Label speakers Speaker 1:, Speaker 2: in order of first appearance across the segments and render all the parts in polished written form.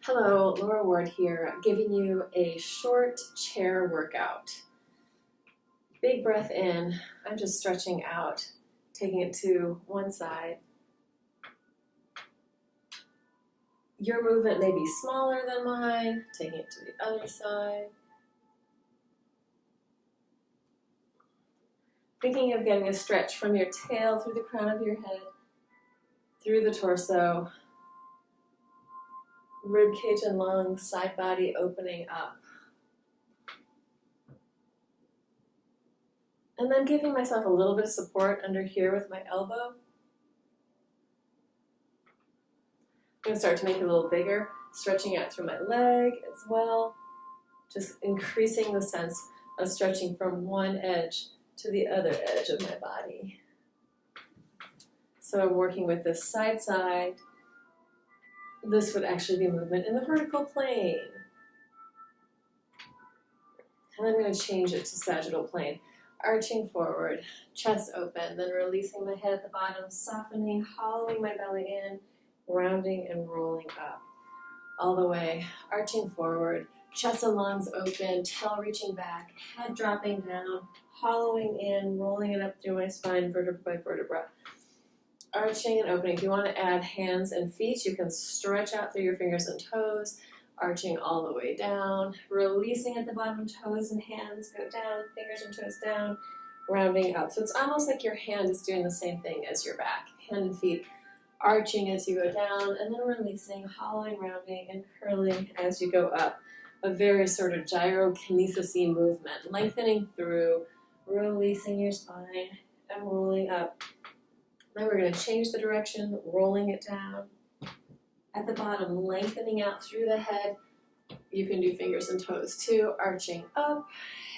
Speaker 1: Hello, Laura Ward here, giving you a short chair workout. Big breath in, I'm just stretching out, taking it to one side. Your movement may be smaller than mine, taking it to the other side. Thinking of getting a stretch from your tail through the crown of your head, through the torso, rib cage and lungs, side body opening up. And then giving myself a little bit of support under here with my elbow. I'm going to start to make it a little bigger, stretching out through my leg as well. Just increasing the sense of stretching from one edge to the other edge of my body. So I'm working with this side. This would actually be movement in the vertical plane. And I'm going to change it to sagittal plane. Arching forward, chest open, then releasing my head at the bottom, softening, hollowing my belly in, rounding and rolling up. All the way, arching forward, chest and lungs open, tail reaching back, head dropping down, hollowing in, rolling it up through my spine, vertebra by vertebra. Arching and opening. If you want to add hands and feet, you can stretch out through your fingers and toes, arching all the way down, releasing at the bottom, toes and hands go down, fingers and toes down, rounding up. So it's almost like your hand is doing the same thing as your back. Hand and feet arching as you go down, and then releasing, hollowing, rounding, and curling as you go up. A very sort of gyrokinesis-y movement, lengthening through, releasing your spine, and rolling up. Then we're going to change the direction, rolling it down. At the bottom, lengthening out through the head. You can do fingers and toes too. Arching up,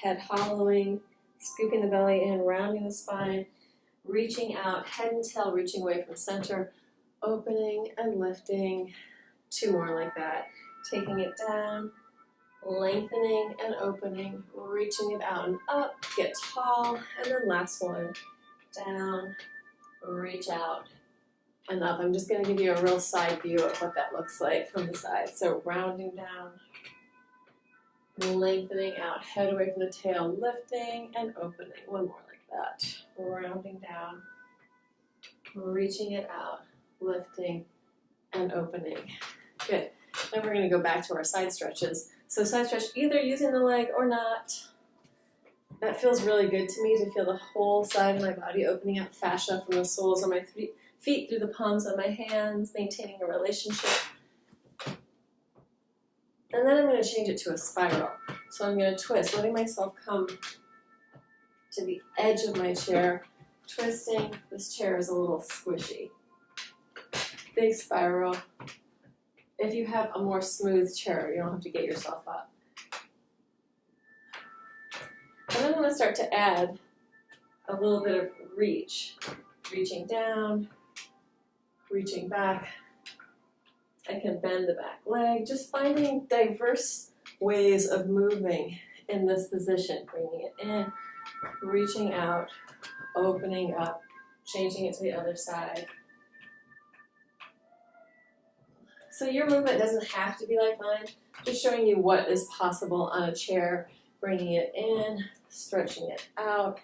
Speaker 1: head hollowing, scooping the belly in, rounding the spine, reaching out, head and tail reaching away from center, opening and lifting. Two more like that. Taking it down, lengthening and opening, reaching it out and up, get tall, and then last one, down, reach out and up. I'm just going to give you a real side view of what that looks like from the side. So rounding down, lengthening out, head away from the tail, lifting and opening. One more like that. Rounding down, reaching it out, lifting and opening. Good. Then we're going to go back to our side stretches. So side stretch, either using the leg or not. That feels really good to me, to feel the whole side of my body opening up, fascia from the soles of my feet through the palms of my hands, maintaining a relationship. And then I'm going to change it to a spiral. So I'm going to twist, letting myself come to the edge of my chair, twisting. This chair is a little squishy. Big spiral. If you have a more smooth chair, you don't have to get yourself up. And then I'm going to start to add a little bit of reach. Reaching down, reaching back. I can bend the back leg. Just finding diverse ways of moving in this position. Bringing it in, reaching out, opening up, changing it to the other side. So your movement doesn't have to be like mine. Just showing you what is possible on a chair. Bringing it in, stretching it out,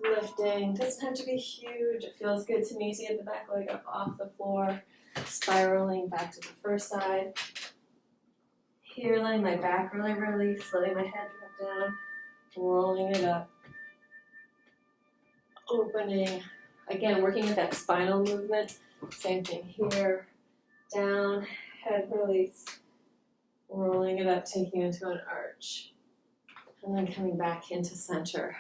Speaker 1: lifting. Doesn't have to be huge. It feels good to me to get the back leg up off the floor. Spiraling back to the first side. Here, letting my back really release, letting my head drop down, rolling it up. Opening. Again, working with that spinal movement. Same thing here. Down, head release. Rolling it up, taking it into an arch. And then coming back into center.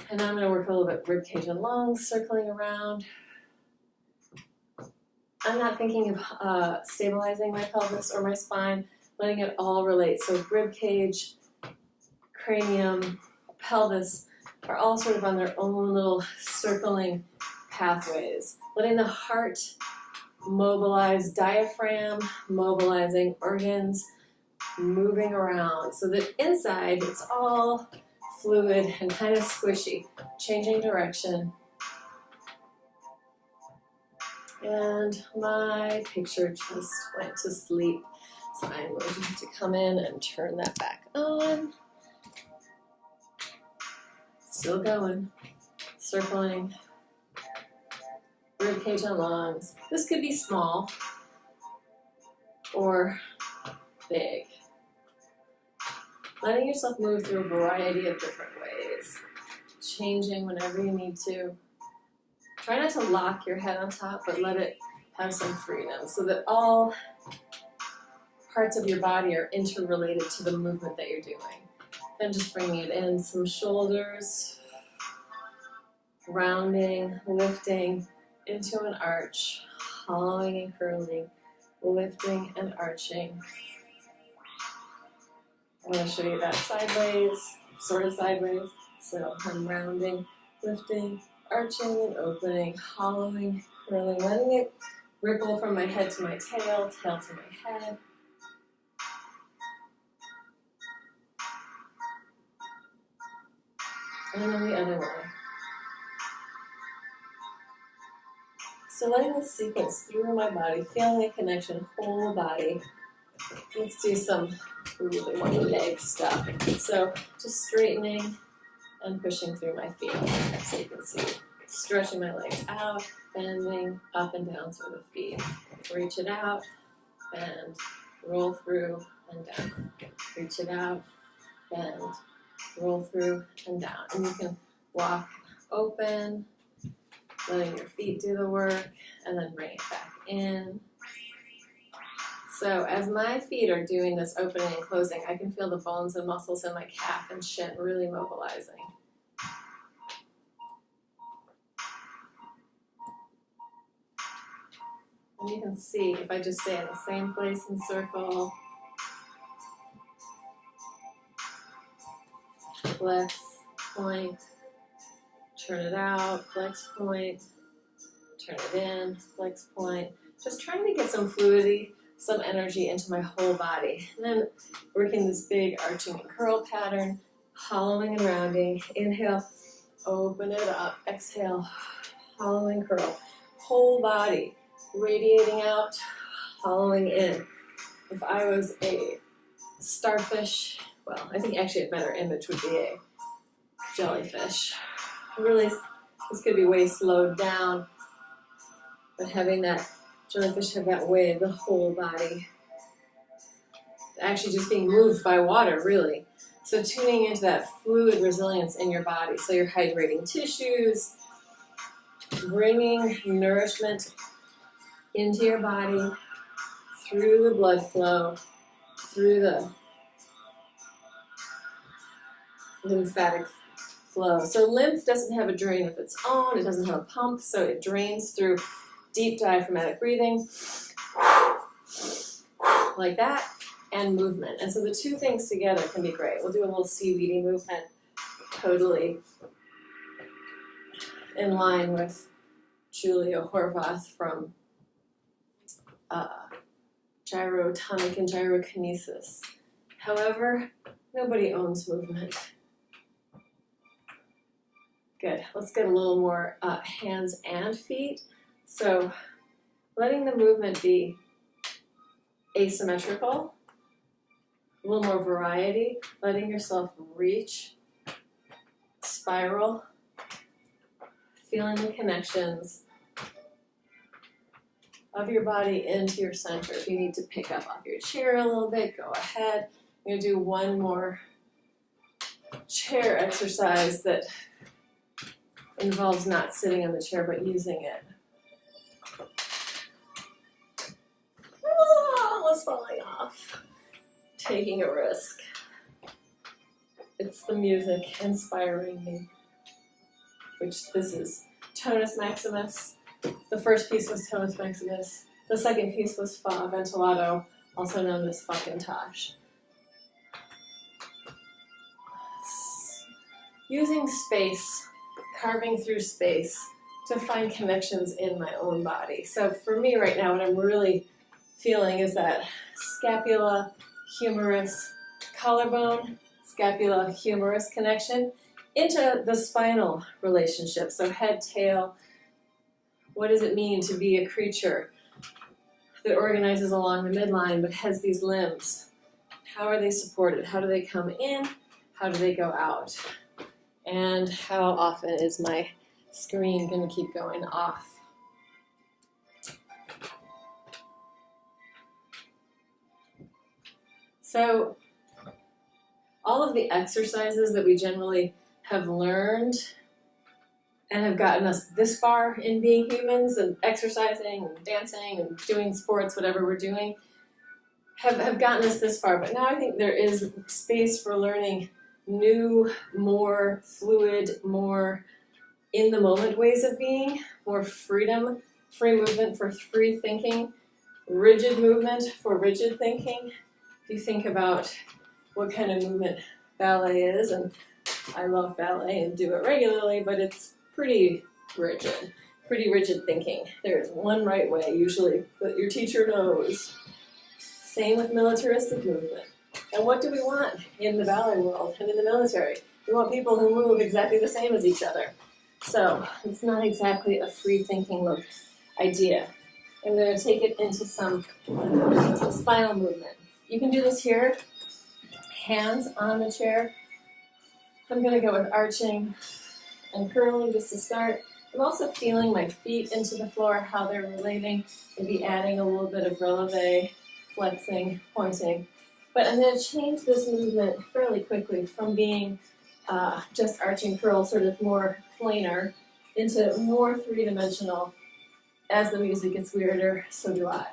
Speaker 1: And now I'm going to work a little bit rib cage and lungs, circling around. I'm not thinking of stabilizing my pelvis or my spine, letting it all relate. So rib cage, cranium, pelvis are all sort of on their own little circling pathways. Letting the heart mobilize, diaphragm, mobilizing organs, moving around. So that inside it's all fluid and kind of squishy. Changing direction. And my picture just went to sleep. So I'm going to have to come in and turn that back on. Still going. Circling. Ribcage and lungs. This could be small or big. Letting yourself move through a variety of different ways. Changing whenever you need to. Try not to lock your head on top, but let it have some freedom so that all parts of your body are interrelated to the movement that you're doing. Then just bringing it in, some shoulders, rounding, lifting into an arch, hollowing and curling, lifting and arching. I'm going to show you that sideways, sort of sideways. So I'm rounding, lifting, arching and opening, hollowing, curling, letting it ripple from my head to my tail, tail to my head. And then the other way. So letting this sequence through my body, feeling a connection, whole body. Let's do some really one leg stuff. So just straightening and pushing through my feet. So you can see, stretching my legs out, bending up and down through the feet. Reach it out, bend, roll through and down. Reach it out, bend, roll through and down. And you can walk open, letting your feet do the work, and then bring it back in. So as my feet are doing this opening and closing, I can feel the bones and muscles in my calf and shin really mobilizing. And you can see if I just stay in the same place and circle, flex, point, turn it out, flex, point, turn it in, flex, point. Just trying to get some fluidity, some energy into my whole body. And then working this big arching and curl pattern, hollowing and rounding. Inhale, open it up. Exhale, hollowing, curl. Whole body radiating out, hollowing in. If I was a starfish, well, I think actually a better image would be a jellyfish. Really, this could be way slowed down, but having that jellyfish have that way of the whole body. Actually just being moved by water, really. So tuning into that fluid resilience in your body. So you're hydrating tissues, bringing nourishment into your body, through the blood flow, through the lymphatic flow. So lymph doesn't have a drain of its own, it doesn't have a pump, so it drains through deep diaphragmatic breathing, like that, and movement. And so the two things together can be great. We'll do a little seaweedy movement, totally in line with Julia Horvath from gyrotonic and gyrokinesis. However, nobody owns movement. Good. Let's get a little more hands and feet. So letting the movement be asymmetrical, a little more variety, letting yourself reach, spiral, feeling the connections of your body into your center. If you need to pick up off your chair a little bit, go ahead. I'm going to do one more chair exercise that involves not sitting on the chair but using it. Almost falling off. Taking a risk. It's the music inspiring me. Which this is tonus maximus. The first piece was tonus maximus. The second piece was fa ventilato, also known as Falcontosh. Using space, carving through space to find connections in my own body. So for me right now, what I'm really feeling is that scapula, humerus, collarbone, scapula, humerus connection into the spinal relationship. So head, tail, What does it mean to be a creature that organizes along the midline but has these limbs? How are they supported? How do they come in? How do they go out? And how often is my screen going to keep going off? So all of the exercises that we generally have learned and have gotten us this far in being humans and exercising and dancing and doing sports, whatever we're doing, have gotten us this far. But now I think there is space for learning new, more fluid, more in-the-moment ways of being, more freedom, free movement for free thinking, rigid movement for rigid thinking. If you think about what kind of movement ballet is, and I love ballet and do it regularly, but it's pretty rigid thinking. There's one right way, usually, that your teacher knows. Same with militaristic movement. And what do we want in the ballet world and in the military? We want people who move exactly the same as each other. So it's not exactly a free thinking idea. I'm going to take it into some spinal movement. You can do this here, hands on the chair. I'm going to go with arching and curling just to start. I'm also feeling my feet into the floor, how they're relating, maybe adding a little bit of releve, flexing, pointing. But I'm going to change this movement fairly quickly from being just arching curl, sort of more planar, into more three-dimensional. As the music gets weirder, so do I.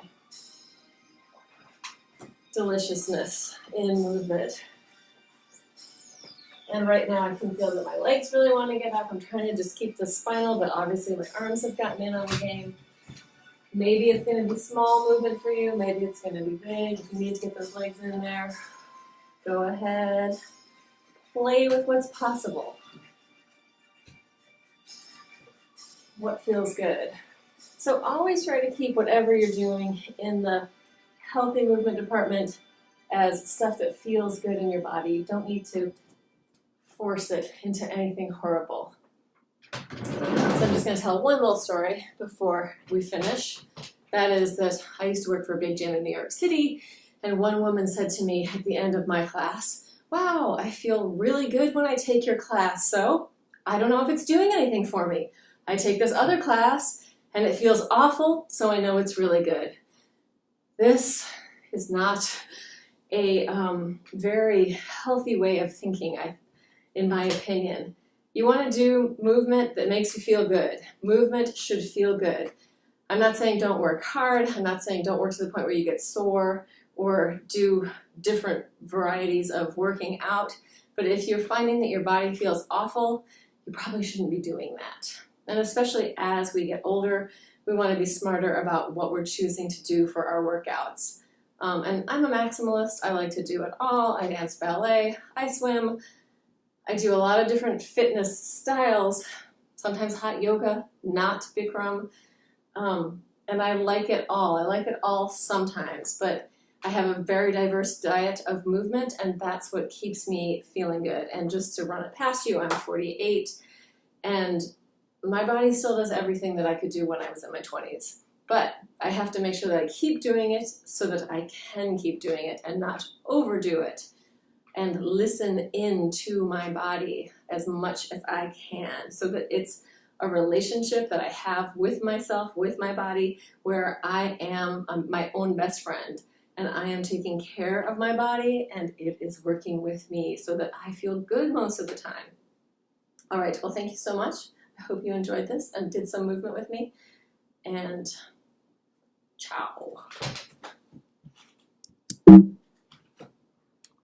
Speaker 1: Deliciousness in movement. And right now I can feel that my legs really want to get up. I'm trying to just keep the spinal, but obviously my arms have gotten in on the game. Maybe it's going to be small movement for you. Maybe it's going to be big. If you need to get those legs in there, go ahead. Play with what's possible. What feels good? So always try to keep whatever you're doing in the healthy movement department as stuff that feels good in your body. You don't need to force it into anything horrible. So I'm just going to tell one little story before we finish. That is that I used to work for a big gym in New York City, and one woman said to me at the end of my class, "Wow, I feel really good when I take your class, so I don't know if it's doing anything for me. I take this other class, and it feels awful, so I know it's really good." This is not a very healthy way of thinking, in my opinion. You want to do movement that makes you feel good. Movement should feel good. I'm not saying don't work hard. I'm not saying don't work to the point where you get sore or do different varieties of working out. But if you're finding that your body feels awful, you probably shouldn't be doing that. And especially as we get older, we want to be smarter about what we're choosing to do for our workouts. And I'm a maximalist. I like to do it all. I dance ballet. I swim. I do a lot of different fitness styles, sometimes hot yoga, not Bikram. And I like it all. I like it all sometimes, but I have a very diverse diet of movement, and that's what keeps me feeling good. And just to run it past you, I'm 48, and my body still does everything that I could do when I was in my 20s. But I have to make sure that I keep doing it so that I can keep doing it and not overdo it, and listen in to my body as much as I can so that it's a relationship that I have with myself, with my body, where I am my own best friend, and I am taking care of my body, and it is working with me so that I feel good most of the time. All right, well, thank you so much. I hope you enjoyed this and did some movement with me, and ciao.